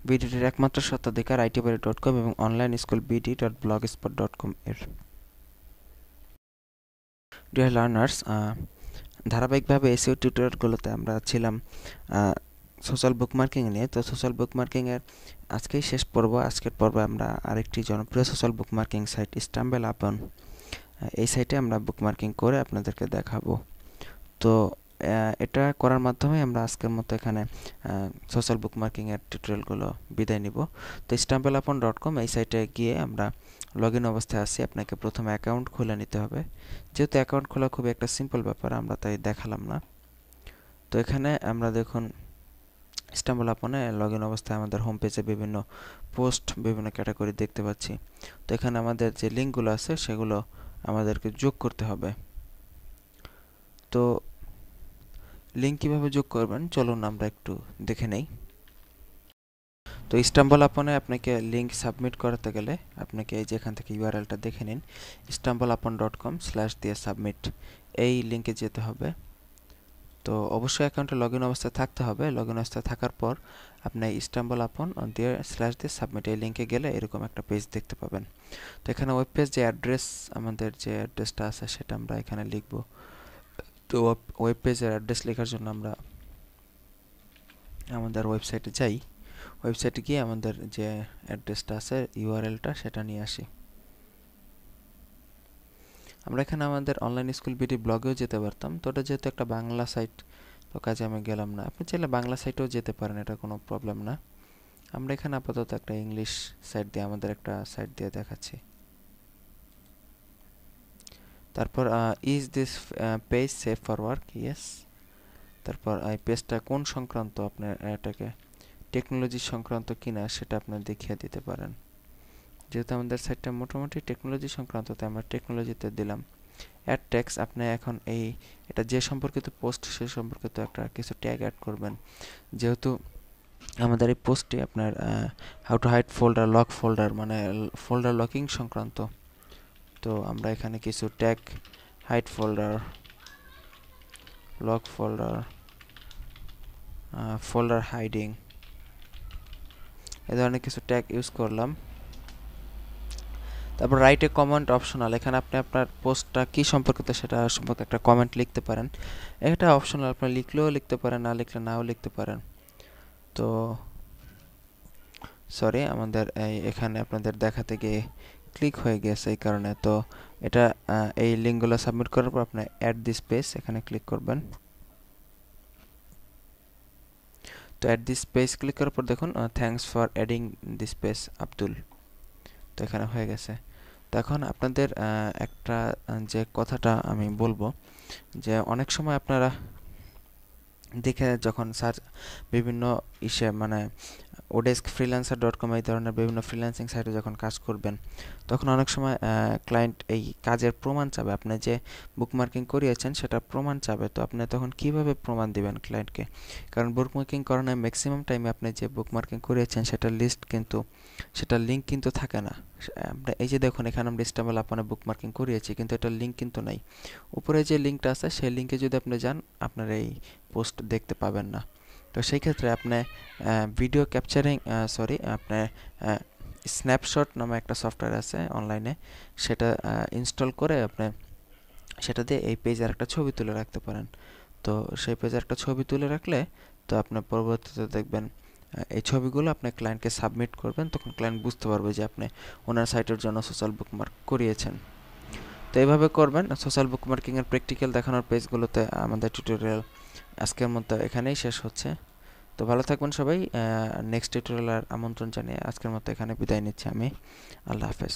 ভিডিওটির একমাত্র স্বত্বাধিকার itbari.com এবং অনলাইন স্কুল bd.blogspot.com এর। ডিয়ার লার্নার্স, ধারাবাহিকভাবে এসইও টিউটোরিয়ালগুলোতে আমরা ছিলাম সোশ্যাল বুকমার্কিং নিয়ে। তো সোশ্যাল বুকমার্কিংয়ের আজকেই শেষ পর্ব। আজকের পর্বে আমরা আরেকটি জনপ্রিয় সোশ্যাল বুকমার্কিং সাইট স্টাম্বল আপন, এই সাইটে আমরা বুকমার্কিং করে আপনাদেরকে দেখাবো। তো এটা করার মাধ্যমে আমরা আজকের মতো এখানে সোশ্যাল বুকমার্কিংয়ের টিউটোরিয়ালগুলো বিদায় নিব। তো stumble-upon.com এই সাইটে গিয়ে আমরা লগ ইন অবস্থায় আছি। আপনাকে প্রথমে অ্যাকাউন্ট খুলে নিতে হবে। যেহেতু অ্যাকাউন্ট খোলা খুবই একটা সিম্পল ব্যাপার, আমরা তাই দেখালাম না। তো এখানে আমরা দেখুন স্টাম্বল আপনে লগ ইন অবস্থায় আমাদের হোম পেজে বিভিন্ন পোস্ট, বিভিন্ন ক্যাটাগরি দেখতে পাচ্ছি। তো এখানে আমাদের যে লিঙ্কগুলো আছে সেগুলো আমাদেরকে যোগ করতে হবে। তো লিঙ্ক কীভাবে যোগ করবেন চলুন আমরা একটু দেখে নেই। তো স্টাম্বল আপনে আপনাকে লিঙ্ক সাবমিট করাতে গেলে আপনাকে এই যে এখান থেকে ইউআরএলটা দেখে নিন, stumble-upon.com/submit, এই লিঙ্কে যেতে হবে। তো অবশ্যই অ্যাকাউন্টে লগ ইন অবস্থায় থাকতে হবে। লগ ইন অবস্থায় থাকার পর আপনি stumble-upon/submit এই লিঙ্কে গেলে এরকম একটা পেজ দেখতে পাবেন। তো এখানে ওয়েব পেজ যে অ্যাড্রেস, আমাদের যে অ্যাড্রেসটা আছে সেটা আমরা এখানে লিখব। তো ওয়েব পেজের অ্যাড্রেস লেখার জন্য আমরা আমাদের ওয়েবসাইটে যাই। ওয়েবসাইটে গিয়ে আমাদের যে অ্যাড্রেসটা আছে, ইউআরএলটা, সেটা নিয়ে আসি। আমরা এখানে আমাদের অনলাইন স্কুল বিডি ব্লগেও যেতে পারতাম। তো ওটা যেহেতু একটা বাংলা সাইট, তো কাজে আমি গেলাম না। আপনি চাইলে বাংলা সাইটেও যেতে পারেন, এটা কোনো প্রবলেম না। আমরা এখানে আপাতত একটা ইংলিশ সাইট দিয়ে, আমাদের একটা সাইট দিয়ে দেখাচ্ছি। তারপর is this page safe for work? Yes. তারপর এই পেজটা কোন সংক্রান্ত, আপনার এটাকে টেকনোলজি সংক্রান্ত কিনা সেটা আপনার দেখিয়ে দিতে পারেন। যেহেতু আমাদের সাইটটা মোটামুটি টেকনোলজি সংক্রান্ত, তাই আমরা টেকনোলজিতে দিলাম। অ্যাড ট্যাগস, আপনি এখন এটা যে সম্পর্কিত পোস্ট সে সম্পর্কিত একটা কিছু ট্যাগ অ্যাড করবেন। যেহেতু আমাদের এই পোস্টটি আপনার how to hide folder, lock folder, মানে ফোল্ডার লকিং সংক্রান্ত। তো আমরা এখানে কিছু tag, hide folder, lock folder, folder hiding, এ ধরনের কিছু ট্যাগ ইউজ করলাম। তারপর রাইট এ কমেন্ট অপশনাল, এখানে আপনি আপনার পোস্টটা কী সম্পর্কিত সেটা সম্পর্কে একটা কমেন্ট লিখতে পারেন। এটা অপশনাল, আপনি লিখলেও লিখতে পারেন, না লিখলে নাও লিখতে পারেন। তো সরি, আমাদের এখানে আপনাদের দেখাতে গিয়ে ক্লিক হয়ে গেছে এই কারণে। তো এটা এই লিঙ্কগুলো সাবমিট করার পর আপনি অ্যাড দিস পেজ এখানে ক্লিক করবেন। তো অ্যাড দিস পেজ ক্লিক করার পর দেখুন thanks for adding this page Abdul. তো এখানে হয়ে গেছে। তো এখন আপনাদের একটা যে কথাটা আমি বলবো, যে অনেক সময় আপনারা দেখে যখন বিভিন্ন মানে ওডেস্ক, freelancer.com এই ধরনের বিভিন্ন ফ্রিল্যান্সিং সাইটে যখন কাজ করবেন, তখন অনেক সময় ক্লায়েন্ট এই কাজের প্রমাণ চাবে। আপনি যে বুকমার্কিং করিয়েছেন সেটা প্রমাণ চাবে। তো আপনি তখন কিভাবে প্রমাণ দিবেন ক্লায়েন্টকে? কারণ বুকমার্কিং করানোর ম্যাক্সিমাম টাইমে আপনি যে বুকমার্কিং করিয়েছেন সেটার লিস্ট কিন্তু, সেটার লিঙ্ক কিন্তু থাকে না। আমরা এই যে দেখুন এখানে আমরা স্টাম্বল আপনে বুকমার্কিং করিয়েছি, কিন্তু এটার লিঙ্ক কিন্তু নাই। উপরে যে লিঙ্কটা আছে সেই লিঙ্কে যদি আপনি যান, আপনার এই পোস্ট দেখতে পাবেন না। তো সেই ক্ষেত্রে আপনি ভিডিও ক্যাপচারিং, আপনার স্ন্যাপশট নামে একটা সফটওয়্যার আছে অনলাইনে, সেটা ইনস্টল করে আপনি সেটা দিয়ে এই পেজের একটা ছবি তুলে রাখতে পারেন। তো সেই পেজের একটা ছবি তুলে রাখলে তো আপনার পরবর্তীতে দেখবেন এই ছবিগুলো আপনি ক্লায়েন্টকে সাবমিট করবেন, তখন ক্লায়েন্ট বুঝতে পারবে যে আপনি ওনার সাইটের জন্য সোশ্যাল বুকমার্ক করিয়েছেন। তো এইভাবে করবেন। সোশ্যাল বুকমার্কিংয়ের প্র্যাকটিক্যাল দেখানোর পেজগুলোতে আমাদের টিউটোরিয়াল আজকের মতো এখানেই শেষ হচ্ছে। তো ভালো থাকবেন সবাই। নেক্সট টিউটোরিয়ালের আমন্ত্রণ জানিয়ে আজকের মতো এখানে বিদায় নিচ্ছি আমি। আল্লাহ হাফেজ।